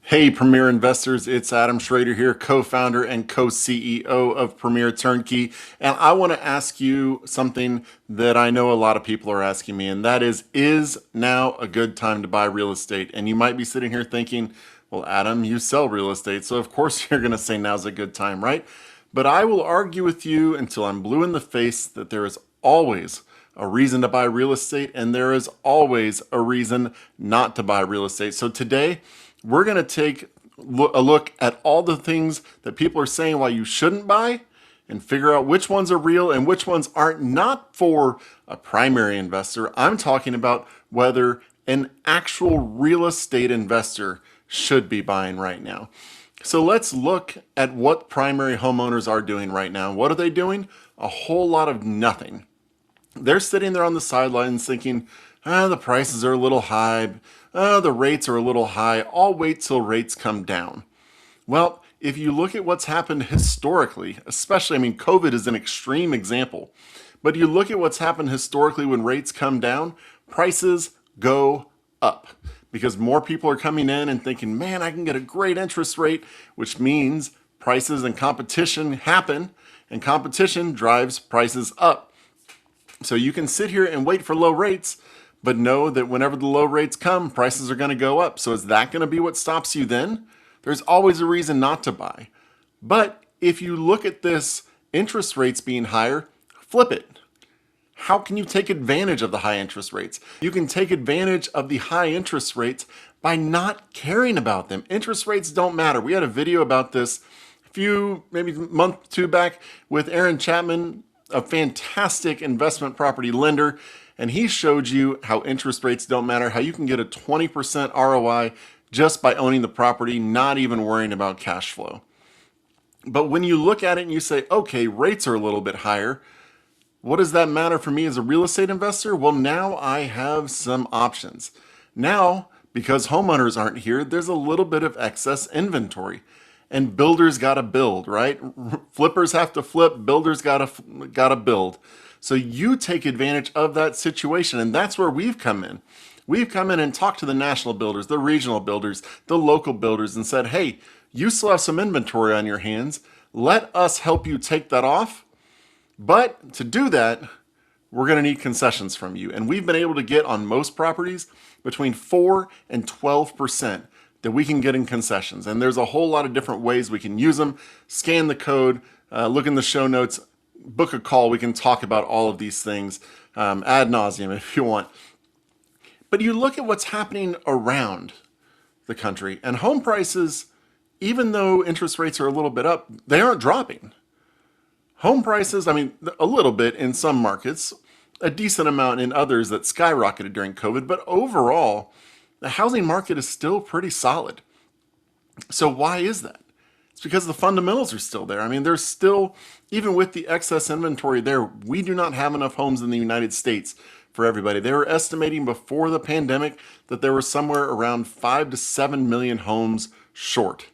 Hey, Premier Investors, it's Adam Schroeder here, co-founder and co-CEO of Premier Turnkey. And I want to ask you something that I know a lot of people are asking me, and that is now a good time to buy real estate? And you might be sitting here thinking, well, Adam, you sell real estate, so of course you're going to say now's a good time, right? But I will argue with you until I'm blue in the face that there is always a reason to buy real estate, and there is always a reason not to buy real estate. So today, we're going to take a look at all the things that people are saying why you shouldn't buy and figure out which ones are real and which ones aren't, not for a primary investor. I'm talking about whether an actual real estate investor should be buying right now. So let's look at what primary homeowners are doing right now. What are they doing? A whole lot of nothing. They're sitting there on the sidelines thinking, the prices are a little high, the rates are a little high, I'll wait till rates come down. Well, if you look at what's happened historically, especially, COVID is an extreme example, but you look at what's happened historically when rates come down, prices go up because more people are coming in and thinking, man, I can get a great interest rate, which means prices and competition happen, and competition drives prices up. So you can sit here and wait for low rates, but know that whenever the low rates come, prices are going to go up. So is that going to be what stops you then? There's always a reason not to buy. But if you look at this interest rates being higher, flip it. How can you take advantage of the high interest rates? You can take advantage of the high interest rates by not caring about them. Interest rates don't matter. We had a video about this a few, maybe a month or two back with Aaron Chapman, a fantastic investment property lender, and he showed you how interest rates don't matter, how you can get a 20% ROI just by owning the property, not even worrying about cash flow. But when you look at it and you say, okay, rates are a little bit higher, what does that matter for me as a real estate investor? Well, now I have some options. Now, because homeowners aren't here, there's a little bit of excess inventory. And builders got to build, right? Flippers have to flip, builders got to build. So you take advantage of that situation, and that's where we've come in. We've come in and talked to the national builders, the regional builders, the local builders, and said, hey, you still have some inventory on your hands. Let us help you take that off. But to do that, we're going to need concessions from you. And we've been able to get on most properties between 4 and 12% that we can get in concessions. And there's a whole lot of different ways we can use them. Scan the code, look in the show notes, book a call. We can talk about all of these things ad nauseum if you want. But you look at what's happening around the country, and home prices, even though interest rates are a little bit up, they aren't dropping. Home prices, a little bit in some markets, a decent amount in others that skyrocketed during COVID, but overall, the housing market is still pretty solid. So why is that? It's because the fundamentals are still there. There's still, even with the excess inventory there, we do not have enough homes in the United States for everybody. They were estimating before the pandemic that there were somewhere around 5 to 7 million homes short.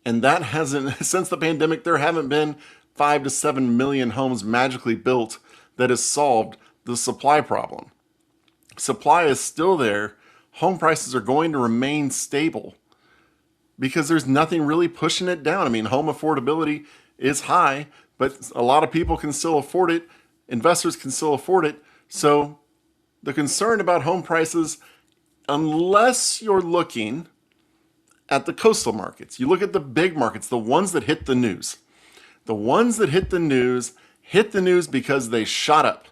And that hasn't, since the pandemic, there haven't been 5 to 7 million homes magically built that has solved the supply problem. Supply is still there. Home prices are going to remain stable because there's nothing really pushing it down. Home affordability is high, but a lot of people can still afford it. Investors can still afford it. So the concern about home prices, unless you're looking at the coastal markets, you look at the big markets, the ones that hit the news. The ones that hit the news because they shot up.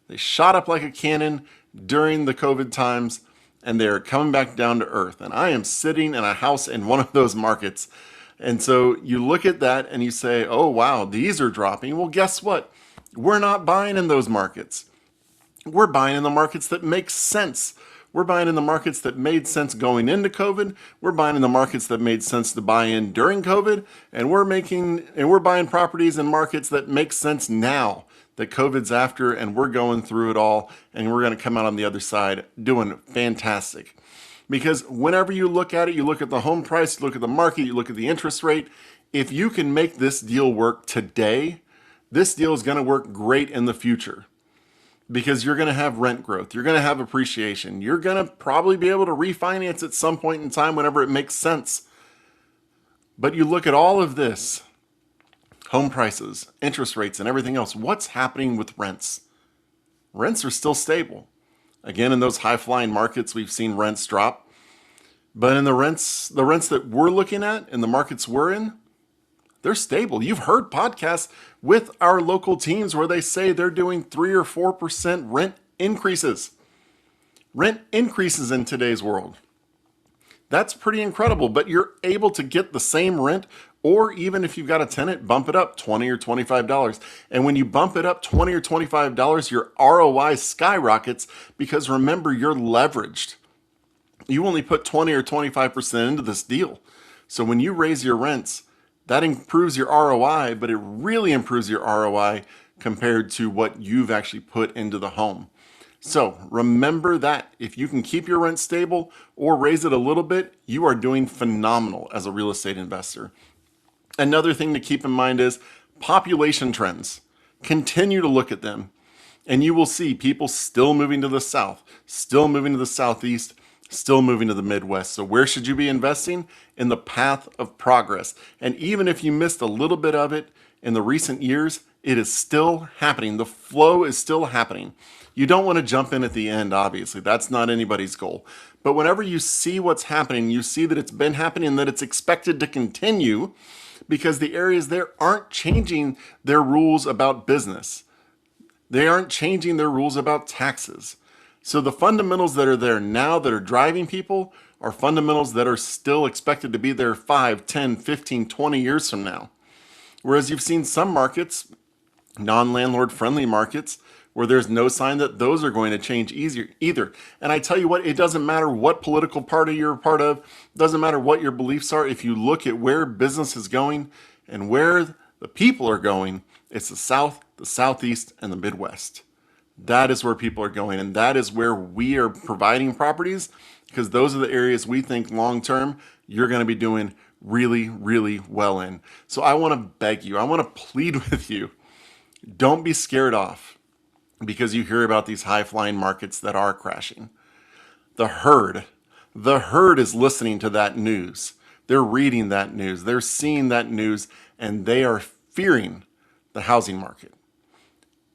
They shot up like a cannon during the COVID times, and they're coming back down to earth. And I am sitting in a house in one of those markets. And so you look at that and you say, oh, wow, these are dropping. Well, guess what? We're not buying in those markets. We're buying in the markets that make sense. We're buying in the markets that made sense going into COVID. We're buying in the markets that made sense to buy in during COVID. And we're buying properties in markets that make sense now that COVID's after, and we're going through it all, and we're going to come out on the other side doing fantastic. Because whenever you look at it, you look at the home price, you look at the market, you look at the interest rate, if you can make this deal work today, this deal is going to work great in the future. because you're going to have rent growth. You're going to have appreciation. You're going to probably be able to refinance at some point in time whenever it makes sense. But you look at all of this, home prices, interest rates, and everything else. What's happening with rents? Rents are still stable. Again, in those high-flying markets, we've seen rents drop. But in the rents that we're looking at, in the markets we're in, they're stable. You've heard podcasts with our local teams where they say they're doing 3 or 4% rent increases. Rent increases in today's world. That's pretty incredible, but you're able to get the same rent, or even if you've got a tenant, bump it up $20 or $25. And when you bump it up $20 or $25, your ROI skyrockets because remember, you're leveraged. You only put 20 or 25% into this deal. So when you raise your rents, that improves your ROI, but it really improves your ROI compared to what you've actually put into the home. So remember that if you can keep your rent stable or raise it a little bit, you are doing phenomenal as a real estate investor. Another thing to keep in mind is population trends. Continue to look at them, and you will see people still moving to the south, still moving to the southeast, still moving to the Midwest. So where should you be investing? In the path of progress. And even if you missed a little bit of it in the recent years, it is still happening. The flow is still happening. You don't want to jump in at the end, obviously. That's not anybody's goal. But whenever you see what's happening, you see that it's been happening and that it's expected to continue because the areas there aren't changing their rules about business. They aren't changing their rules about taxes. So the fundamentals that are there now that are driving people are fundamentals that are still expected to be there 5, 10, 15, 20 years from now. Whereas you've seen some markets, non-landlord friendly markets, where there's no sign that those are going to change either. And I tell you what, it doesn't matter what political party you're a part of, it doesn't matter what your beliefs are. If you look at where business is going and where the people are going, it's the South, the Southeast, and the Midwest. That is where people are going, and that is where we are providing properties because those are the areas we think long-term you're going to be doing really, really well in. So I want to beg you, I want to plead with you, don't be scared off because you hear about these high-flying markets that are crashing. The herd is listening to that news. They're reading that news. They're seeing that news, and they are fearing the housing market.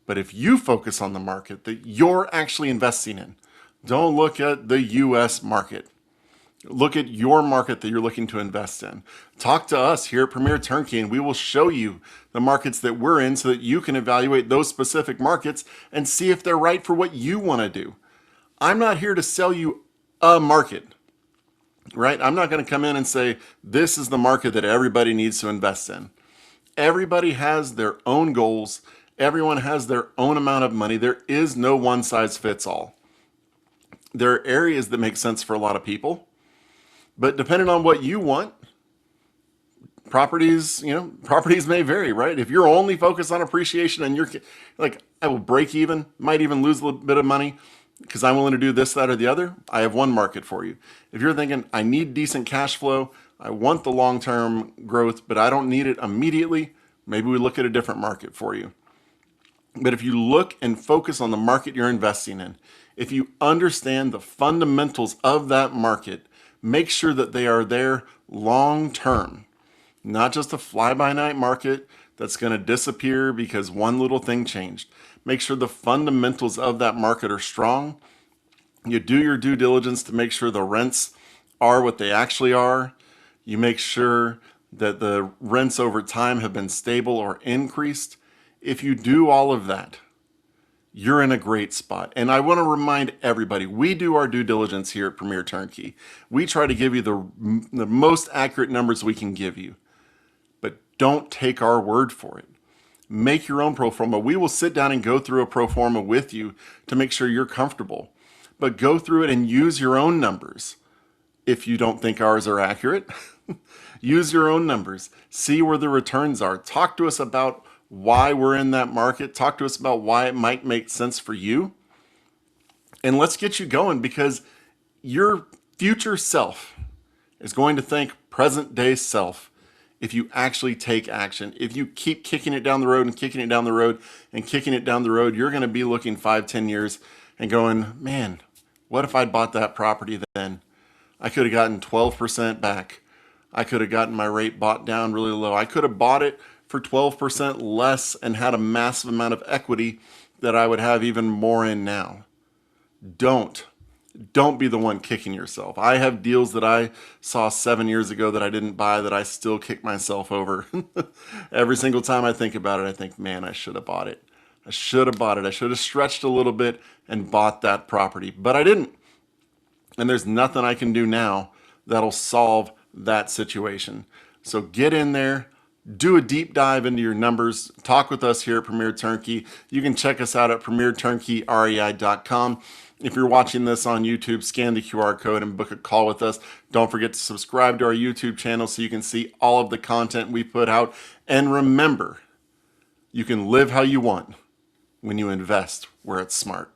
But if you focus on the market that you're actually investing in, don't look at the US market. Look at your market that you're looking to invest in. Talk to us here at Premier Turnkey and we will show you the markets that we're in so that you can evaluate those specific markets and see if they're right for what you want to do. I'm not here to sell you a market, right? I'm not going to come in and say, this is the market that everybody needs to invest in. Everybody has their own goals. Everyone has their own amount of money. There is no one size fits all. There are areas that make sense for a lot of people, but depending on what you want, properties may vary, right? If you're only focused on appreciation and you're like, I will break even, might even lose a little bit of money because I'm willing to do this, that, or the other, I have one market for you. If you're thinking, I need decent cash flow, I want the long-term growth, but I don't need it immediately, maybe we look at a different market for you. But if you look and focus on the market you're investing in, if you understand the fundamentals of that market, make sure that they are there long-term, not just a fly-by-night market that's going to disappear because one little thing changed. Make sure the fundamentals of that market are strong. You do your due diligence to make sure the rents are what they actually are. You make sure that the rents over time have been stable or increased. If you do all of that, you're in a great spot. And I want to remind everybody, we do our due diligence here at Premier Turnkey. We try to give you the most accurate numbers we can give you. But don't take our word for it. Make your own pro forma. We will sit down and go through a pro forma with you to make sure you're comfortable. But go through it and use your own numbers. If you don't think ours are accurate, use your own numbers. See where the returns are. Talk to us about why we're in that market. Talk to us about why it might make sense for you. And let's get you going because your future self is going to thank present day self if you actually take action. If you keep kicking it down the road and kicking it down the road and kicking it down the road, you're going to be looking 5-10 years and going, man, what if I'd bought that property then? I could have gotten 12% back. I could have gotten my rate bought down really low. I could have bought it for 12% less and had a massive amount of equity that I would have even more in now. Don't be the one kicking yourself. I have deals that I saw 7 years ago that I didn't buy that I still kick myself over. Every single time I think about it, I think, man, I should have bought it. I should have bought it. I should have stretched a little bit and bought that property, but I didn't. And there's nothing I can do now that'll solve that situation. So get in there, do a deep dive into your numbers, talk with us here at Premier Turnkey. You can check us out at premierturnkey.com. If you're watching this on YouTube, scan the QR code and book a call with us. Don't forget to subscribe to our YouTube channel so you can see all of the content we put out. And remember, you can live how you want when you invest where it's smart.